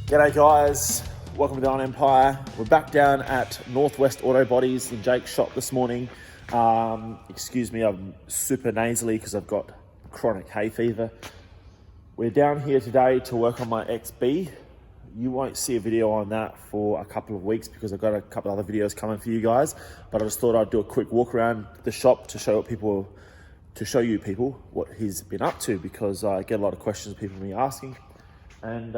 G'day guys, welcome to the Iron Empire. We're back down at NorthWest Autobodies in Jake's shop this morning. Excuse me, I'm super nasally because I've got chronic hay fever. We're down here today to work on my XB. You won't see a video on that for a couple of weeks because I've got a couple of other videos coming for you guys, but I just thought I'd do a quick walk around the shop to show you people what he's been up to, because I get a lot of questions people me asking. And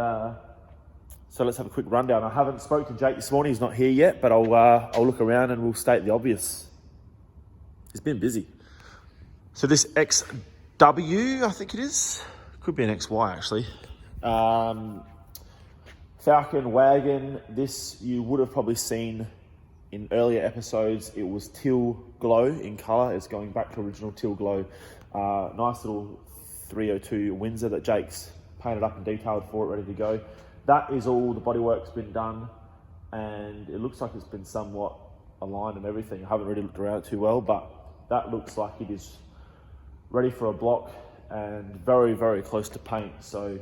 so let's have a quick rundown. I haven't spoken to Jake this morning, he's not here yet, but I'll look around and we'll state the obvious. He's been busy. So this XW, I think it is, could be an XY actually. Falcon wagon, this you would have probably seen in earlier episodes. It was teal glow in colour. It's going back to original teal glow. Nice little 302 Windsor that Jake's painted up and detailed for it, ready to go. That is all the bodywork's been done, and it looks like it's been somewhat aligned and everything. I haven't really looked around it too well, but that looks like it is ready for a block and very, very close to paint. So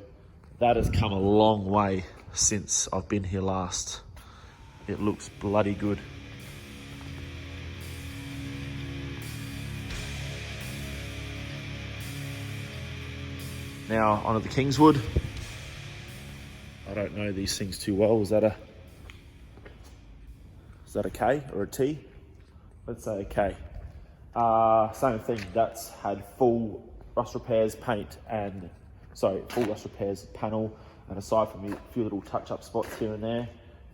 that has come a long way since I've been here last. It looks bloody good. Now onto the Kingswood. I don't know these things too well. Is that a K or a T? Let's say a K. Same thing. That's had full rust repairs, full rust repairs panel, and aside from a few little touch-up spots here and there,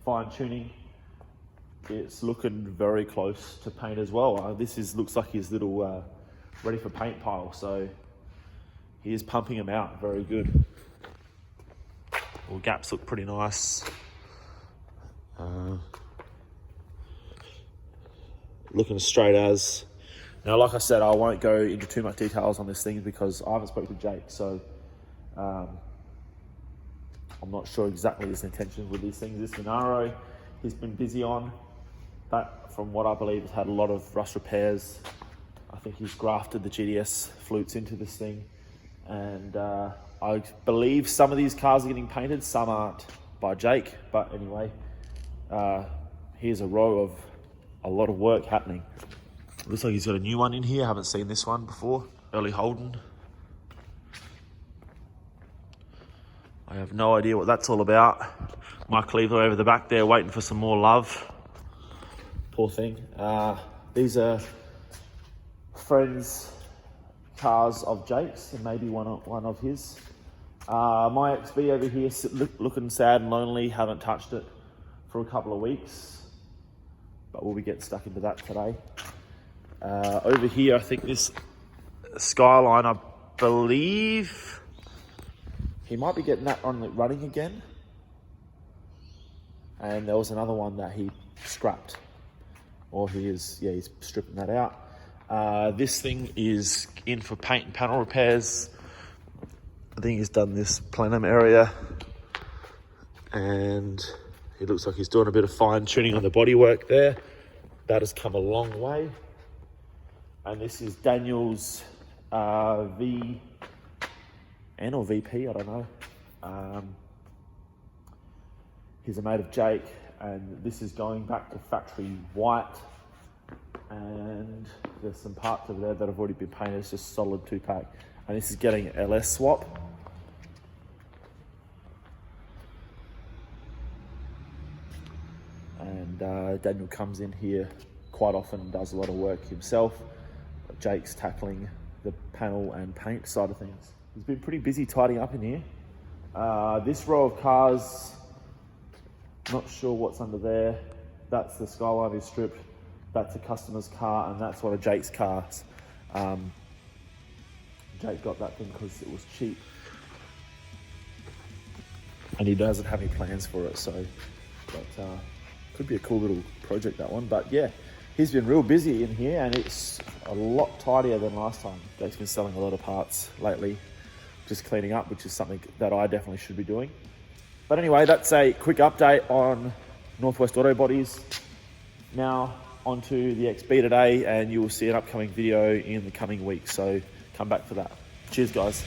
fine tuning. It's looking very close to paint as well. Looks like his little ready for paint pile. So he is pumping them out. Very good. All gaps look pretty nice. Looking as straight as. Now, like I said, I won't go into too much details on this thing because I haven't spoken to Jake, so I'm not sure exactly his intentions with these things. This Monaro he's been busy on. That, from what I believe, has had a lot of rust repairs. I think he's grafted the GDS flutes into this thing, and I believe some of these cars are getting painted, some aren't, by Jake. But anyway, here's a row of a lot of work happening. Looks like he's got a new one in here. I haven't seen this one before. Early Holden. I have no idea what that's all about. Mike Lever over the back there waiting for some more love. Poor thing. These are friends' cars of Jake's and maybe one of his. My XB over here looking sad and lonely. Haven't touched it for a couple of weeks, but we'll be getting stuck into that today. Over here, I think this Skyline, I believe he might be getting that on running again. And there was another one that he scrapped, or he's stripping that out. This thing is in for paint and panel repairs. I think he's done this plenum area, and it looks like he's doing a bit of fine tuning on the bodywork there. That has come a long way. And this is Daniel's VN or VP, I don't know. He's a mate of Jake, and this is going back to factory white. And there's some parts over there that have already been painted. It's just solid 2-pack. And this is getting an LS swap. And Daniel comes in here quite often and does a lot of work himself. Jake's tackling the panel and paint side of things. He's been pretty busy tidying up in here. This row of cars, not sure what's under there. That's the Skyline he's stripped. That's a customer's car, and that's one of Jake's cars. Jake got that thing because it was cheap, and he doesn't have any plans for it, so could be a cool little project, that one. But yeah, he's been real busy in here, and it's a lot tidier than last time. Jake's been selling a lot of parts lately, just cleaning up, which is something that I definitely should be doing. But anyway, that's a quick update on NorthWest Autobodies. Now onto the XB today, and you will see an upcoming video in the coming weeks, so come back for that. Cheers guys.